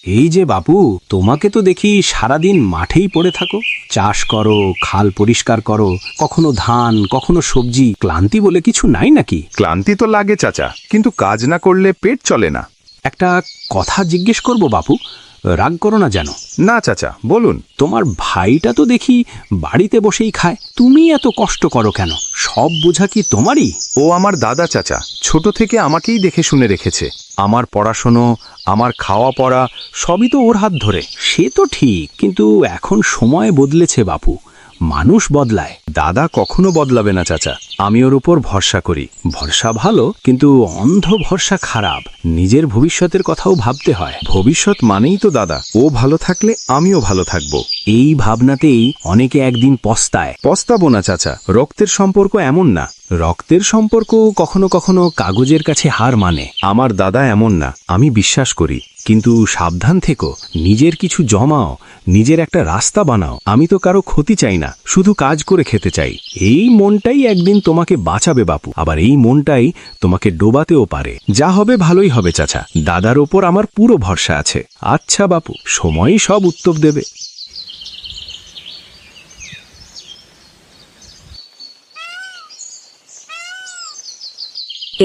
এই যে বাপু, তোমাকে তো দেখি সারাদিন মাঠেই পড়ে থাকো। চাষ করো, খাল পরিষ্কার করো, কখনো ধান, কখনো সবজি। ক্লান্তি বলে কিছু নাই নাকি? ক্লান্তি তো লাগে চাচা, কিন্তু কাজ না করলে পেট চলে না। একটা কথা জিজ্ঞেস করব বাপু, রাগ করো না যেন। না চাচা, বলুন। তোমার ভাইটা তো দেখি বাড়িতে বসেই খায়, তুমি এত কষ্ট করো কেন? সব বোঝা কি তোমারই? ও আমার দাদা চাচা, ছোট থেকে আমাকেই দেখে শুনে রেখেছে। আমার পড়াশোনো, আমার খাওয়া পড়া সবই তো ওর হাত ধরে। সে তো ঠিক, কিন্তু এখন সময় বদলেছে বাপু, মানুষ বদলায়। দাদা কখনো বদলাবে না চাচা, আমি ওর উপর ভরসা করি। ভরসা ভালো, কিন্তু অন্ধ ভরসা খারাপ। নিজের ভবিষ্যতের কথাও ভাবতে হয়। ভবিষ্যৎ মানেই তো দাদা, ও ভালো থাকলে আমিও ভালো থাকবো। এই ভাবনাতেই অনেকে একদিন পস্তায়। পস্তাবো না চাচা, রক্তের সম্পর্ক এমন না। রক্তের সম্পর্ক কখনো কখনো কাগজের কাছে হার মানে। আমার দাদা এমন না, আমি বিশ্বাস করি। কিন্তু সাবধান থেকো, নিজের কিছু জমাও, নিজের একটা রাস্তা বানাও। আমি তো কারো ক্ষতি চাই না, শুধু কাজ করে খেতে চাই। এই মনটাই একদিন তোমাকে বাঁচাবে বাপু, আবার এই মনটাই তোমাকে ডোবাতেও পারে। যা হবে ভালোই হবে চাচা, দাদার ওপর আমার পুরো ভরসা আছে। আচ্ছা বাপু, সময়ই সব উত্তর দেবে।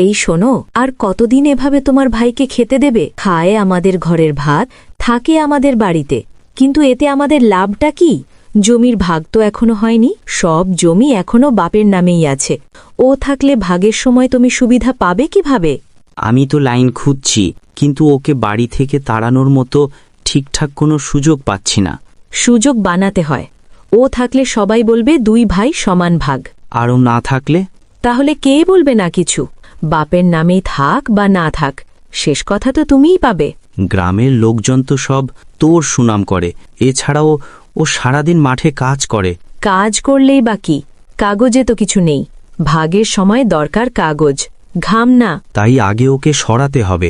এই শোনো, আর কতদিন এভাবে তোমার ভাইকে খেতে দেবে? খায় আমাদের ঘরের ভাত, থাকে আমাদের বাড়িতে, কিন্তু এতে আমাদের লাভটা কি? জমির ভাগ তো এখনো হয়নি, সব জমি এখনো বাপের নামেই আছে। ও থাকলে ভাগের সময় তুমি সুবিধা পাবে কিভাবে? আমি তো লাইন খুঁজছি, কিন্তু ওকে বাড়ি থেকে তাড়ানোর মতো ঠিকঠাক কোনো সুযোগ পাচ্ছি না। সুযোগ বানাতে হয়। ও থাকলে সবাই বলবে দুই ভাই সমান ভাগ। আরও না থাকলে? তাহলে কে বলবে না কিছু? বাপের নামেই থাক বা না থাক, শেষ কথা তো তুমিই পাবে। গ্রামের লোকজন তো সব তোর সুনাম করে। এছাড়াও ও সারাদিন মাঠে কাজ করে। কাজ করলেই বা কি? কাগজে তো কিছু নেই। ভাগের সময় দরকার কাগজ, ঘাম না। তাই আগে ওকে সরাতে হবে।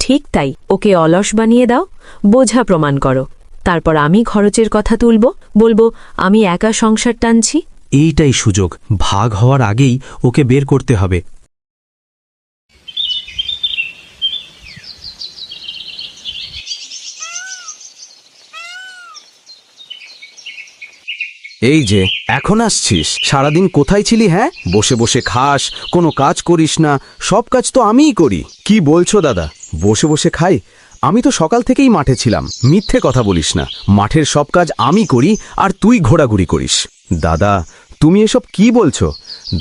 ঠিক তাই, ওকে অলস বানিয়ে দাও, বোঝা প্রমাণ করো। তারপর আমি খরচের কথা তুলব, বলবো আমি একা সংসার টানছি। এইটাই সুযোগ, ভাগ হওয়ার আগেই ওকে বের করতে হবে। এই যে এখন আসছিস, সারাদিন কোথায় ছিলি? হ্যাঁ, বসে বসে খাস, কোনো কাজ করিস না। সব কাজ তো আমিই করি। কি বলছো দাদা? বসে বসে খাই? আমি তো সকাল থেকেই মাঠে ছিলাম। মিথ্যে কথা বলিস না। মাঠের সব কাজ আমি করি, আর তুই ঘোরাঘুরি করিস। দাদা, তুমি এসব কি বলছো?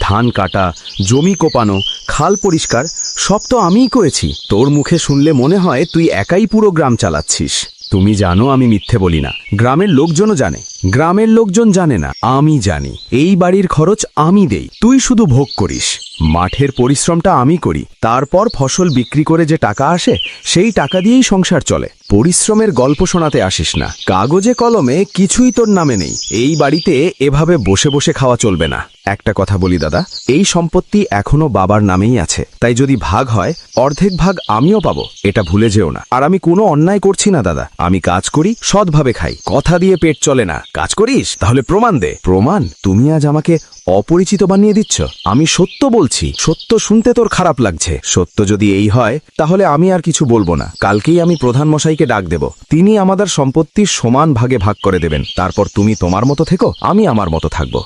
ধান কাটা, জমি কোপানো, খাল পরিষ্কার সব তো আমিই করেছি। তোর মুখে শুনলে মনে হয় তুই একাই পুরো গ্রাম চালাচ্ছিস। তুমি জানো আমি মিথ্যে বলি না। গ্রামের লোকজনও জানে। গ্রামের লোকজন জানে না, আমি জানি। এই বাড়ির খরচ আমি দেই, তুই শুধু ভোগ করিস। মাঠের পরিশ্রমটা আমি করি, তারপর ফসল বিক্রি করে যে টাকা আসে সেই টাকা দিয়েই সংসার চলে। পরিশ্রমের গল্প শোনাতে আসিস না। কাগজে কলমে কিছুই তোর নামে নেই। এই বাড়িতে এভাবে বসে বসে খাওয়া চলবে না। একটা কথা বলি দাদা, এই সম্পত্তি এখনো বাবার নামেই আছে। তাই যদি ভাগ হয়, অর্ধেক ভাগ আমিও পাবো, এটা ভুলে যেও না। আর আমি কোনো অন্যায় করছি না দাদা। আমি কাজ করি, সৎভাবে খাই। কথা দিয়ে পেট চলে না। কাজ করিস? তাহলে প্রমাণ দে। প্রমাণ? তুমি আজ আমাকে অপরিচিত বানিয়ে দিচ্ছ। আমি সত্য বলছি। সত্য শুনতে তোর খারাপ লাগছে। সত্য যদি এই হয়, তাহলে আমি আর কিছু বলবো না। কালকেই আমি প্রধান মশাইকে ডাক দেব। তিনি আমাদের সম্পত্তির সমান ভাগে ভাগ করে দেবেন। তারপর তুমি তোমার মতো থেকো, আমি আমার মতো থাকবো।